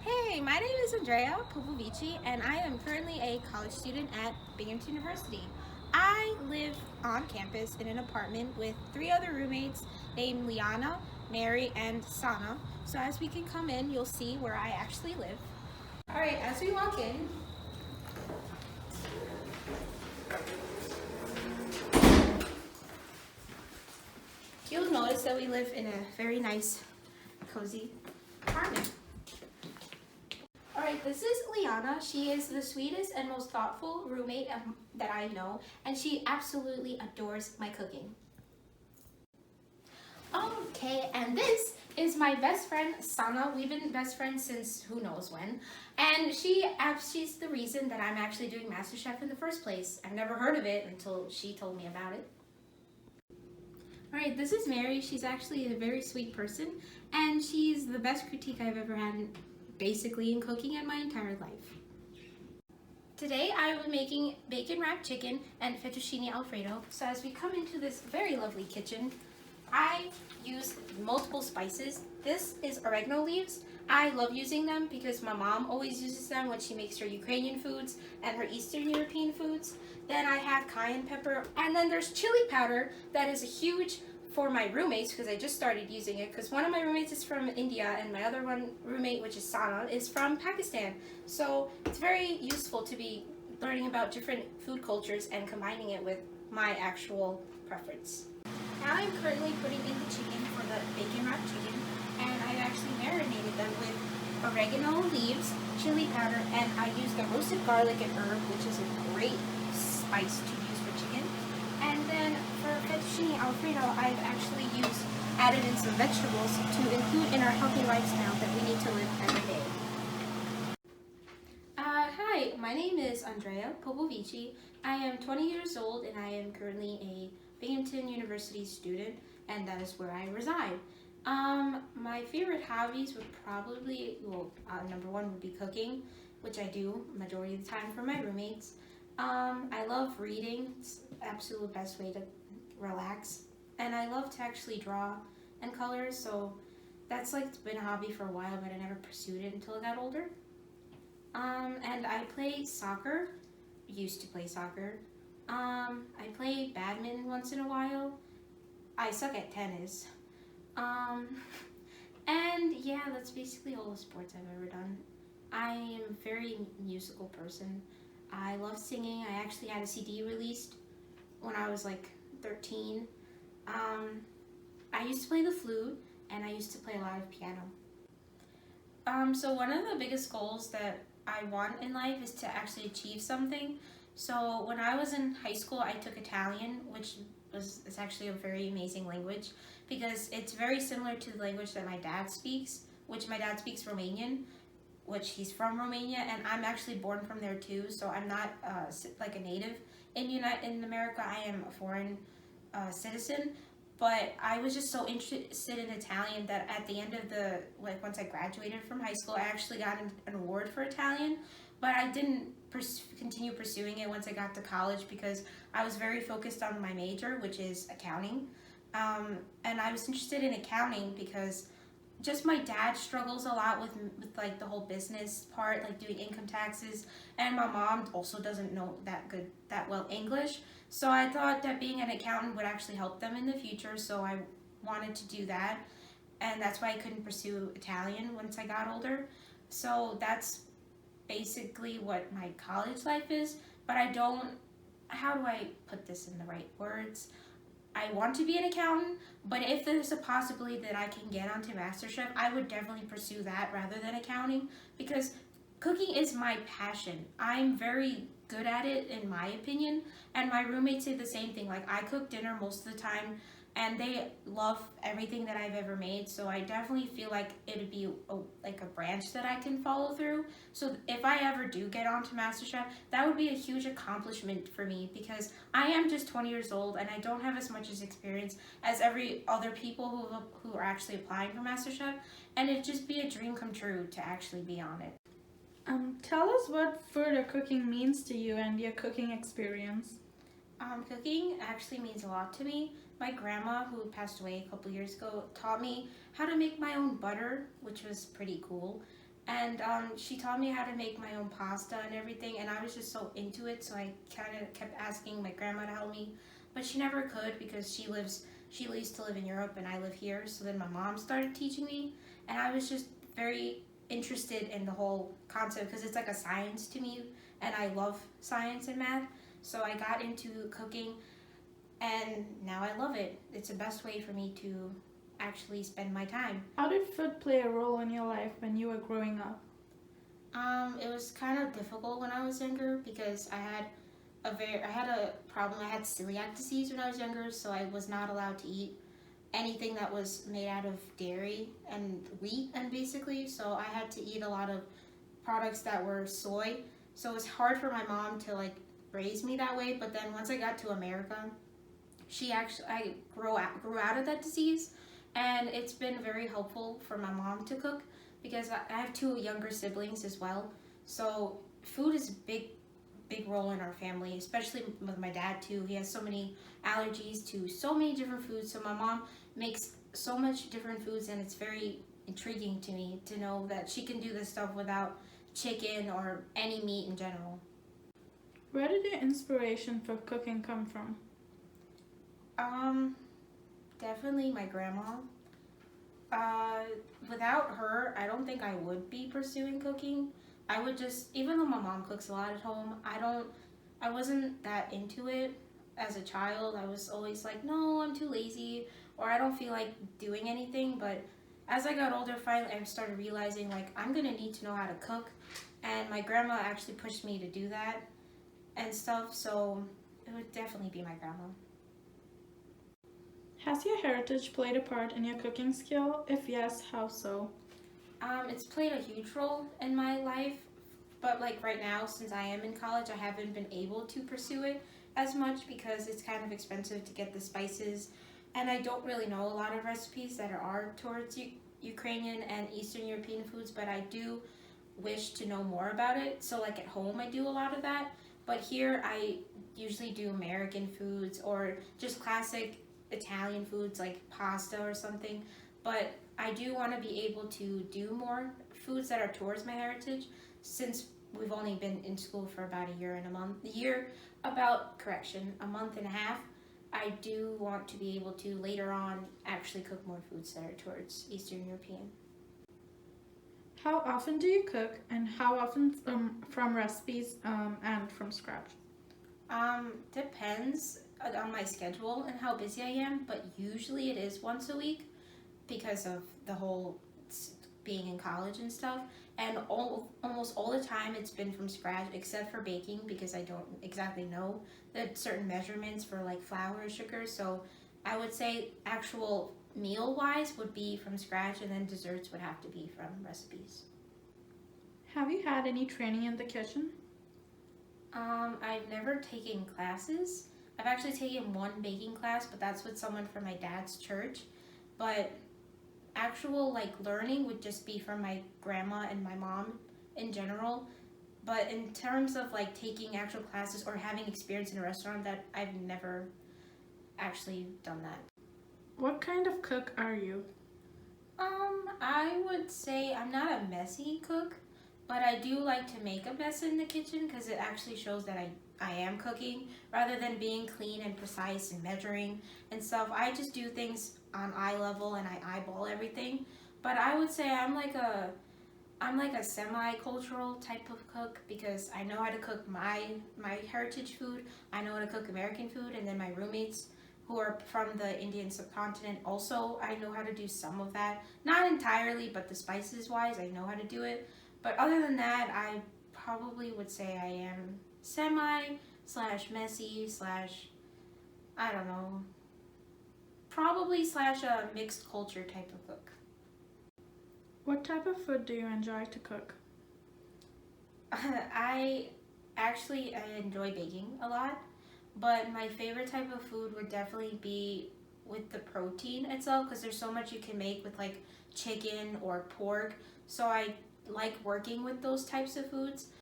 Hey, my name is Andreea Popovici, and I am currently a college student at Binghamton University. I live on campus in an apartment with three other roommates named Liana, Mary, and Sana. So as we can come in, you'll see where I actually live. All right, as we walk in, you'll notice that we live in a very nice, cozy apartment. All right, this is Liana. She is the sweetest and most thoughtful roommate that I know, and she absolutely adores my cooking. Okay, and this is my best friend Sana. We've been best friends since who knows when, and she's the reason that I'm actually doing Masterchef in the first place. I've never heard of it until she told me about it. All right, this is Mary. She's actually a very sweet person, and she's the best critique I've ever had basically in cooking in my entire life. Today I will be making bacon wrapped chicken and fettuccine alfredo. So as we come into this very lovely kitchen, I use multiple spices. This is oregano leaves. I love using them because my mom always uses them when she makes her Ukrainian foods and her Eastern European foods. Then I have cayenne pepper, and then there's chili powder that is huge for my roommates because I just started using it because one of my roommates is from India and my other one roommate, which is Sana, is from Pakistan. So it's very useful to be learning about different food cultures and combining it with my actual preference. Now I'm currently putting in the chicken for the bacon wrapped chicken, and I actually marinated them with oregano leaves, chili powder, and I used the roasted garlic and herb, which is a great spice to use for chicken. And then for fettuccine alfredo, I've actually added in some vegetables to include in our healthy lifestyle that we need to live every day. Hi, my name is Andreea Popovici. I am 20 years old and I am currently a Binghamton University student, and that is where I reside. My favorite hobbies would probably, number one would be cooking, which I do majority of the time for my roommates. I love reading. It's the absolute best way to relax. And I love to actually draw and color, so that's like been a hobby for a while, but I never pursued it until I got older. And I play soccer, used to play soccer. I play badminton once in a while. I suck at tennis. And yeah, that's basically all the sports I've ever done. I am a very musical person. I love singing. I actually had a CD released when I was like 13. I used to play the flute and I used to play a lot of piano. So one of the biggest goals that I want in life is to actually achieve something. So when I was in high school, I took Italian, which is actually a very amazing language because it's very similar to the language that my dad speaks, which my dad speaks Romanian, which he's from Romania, and I'm actually born from there too. So I'm not like a native in America. I am a foreign citizen. But I was just so interested in Italian that at the end of once I graduated from high school, I actually got an award for Italian, but I didn't continue pursuing it once I got to college because I was very focused on my major, which is accounting. And I was interested in accounting because just my dad struggles a lot with like the whole business part, like doing income taxes, and my mom also doesn't know that well English. So I thought that being an accountant would actually help them in the future, so I wanted to do that, and that's why I couldn't pursue Italian once I got older. So that's basically what my college life is, but how do I put this in the right words? I want to be an accountant, but if there's a possibility that I can get onto MasterChef, I would definitely pursue that rather than accounting because cooking is my passion. I'm very good at it in my opinion, and my roommates say the same thing. Like I cook dinner most of the time and they love everything that I've ever made, so I definitely feel like it would be like a branch that I can follow through. So if I ever do get onto MasterChef, that would be a huge accomplishment for me because I am just 20 years old and I don't have as much experience as every other people who are actually applying for MasterChef, and it'd just be a dream come true to actually be on it. Tell us what food or cooking means to you and your cooking experience. Cooking actually means a lot to me. My grandma, who passed away a couple years ago, taught me how to make my own butter, which was pretty cool. And she taught me how to make my own pasta and everything, and I was just so into it, so I kind of kept asking my grandma to help me, but she never could because she used to live in Europe and I live here. So then my mom started teaching me, and I was just very interested in the whole concept because it's like a science to me, and I love science and math. So I got into cooking, and now I love it. It's the best way for me to actually spend my time. How did food play a role in your life when you were growing up? It was kind of difficult when I was younger because I had a problem. I had celiac disease when I was younger, so I was not allowed to eat anything that was made out of dairy and wheat, and basically, so I had to eat a lot of products that were soy. So it was hard for my mom to like raise me that way. But then once I got to America, I grew out of that disease, and it's been very helpful for my mom to cook because I have two younger siblings as well. So food is a big role in our family, especially with my dad too. He has so many allergies to so many different foods. So my mom makes so much different foods, and it's very intriguing to me to know that she can do this stuff without chicken or any meat in general. Where did your inspiration for cooking come from? Um, Definitely my grandma. Uh, Without her, I don't think I would be pursuing cooking. I would just, even though my mom cooks a lot at home, I wasn't that into it as a child. I was always like, no, I'm too lazy, or I don't feel like doing anything. But as I got older, finally, I started realizing like I'm gonna need to know how to cook, and my grandma actually pushed me to do that and stuff. So it would definitely be my grandma. Has your heritage played a part in your cooking skill? If yes, how so? It's played a huge role in my life, but like right now, since I am in college, I haven't been able to pursue it as much because it's kind of expensive to get the spices, and I don't really know a lot of recipes that are towards Ukrainian and Eastern European foods, but I do wish to know more about it. So like at home, I do a lot of that, but here I usually do American foods or just classic Italian foods like pasta or something. But I do want to be able to do more foods that are towards my heritage since we've only been in school for about a year and a month. A month and a half. I do want to be able to later on actually cook more foods that are towards Eastern European. How often do you cook, and how often from recipes and from scratch? Depends on my schedule and how busy I am, but usually it is once a week because of the whole being in college and stuff. And almost all the time it's been from scratch, except for baking because I don't exactly know the certain measurements for like flour or sugar. So I would say actual meal wise would be from scratch, and then desserts would have to be from recipes. Have you had any training in the kitchen? I've never taken classes. I've actually taken one baking class, but that's with someone from my dad's church. But actual like learning would just be from my grandma and my mom in general. But in terms of like taking actual classes or having experience in a restaurant, that I've never actually done that. What kind of cook are you? I would say I'm not a messy cook, but I do like to make a mess in the kitchen because it actually shows that I am cooking rather than being clean and precise and measuring and stuff. I just do things on eye level and I eyeball everything. But I would say I'm like a semi-cultural type of cook because I know how to cook my heritage food. I know how to cook American food, and then my roommates who are from the Indian subcontinent also, I know how to do some of that. Not entirely, but the spices wise, I know how to do it. But other than that, I probably would say I am semi slash messy slash, I don't know, probably slash a mixed culture type of cook. What type of food do you enjoy to cook? I enjoy baking a lot, but my favorite type of food would definitely be with the protein itself because there's so much you can make with like chicken or pork. So I like working with those types of foods.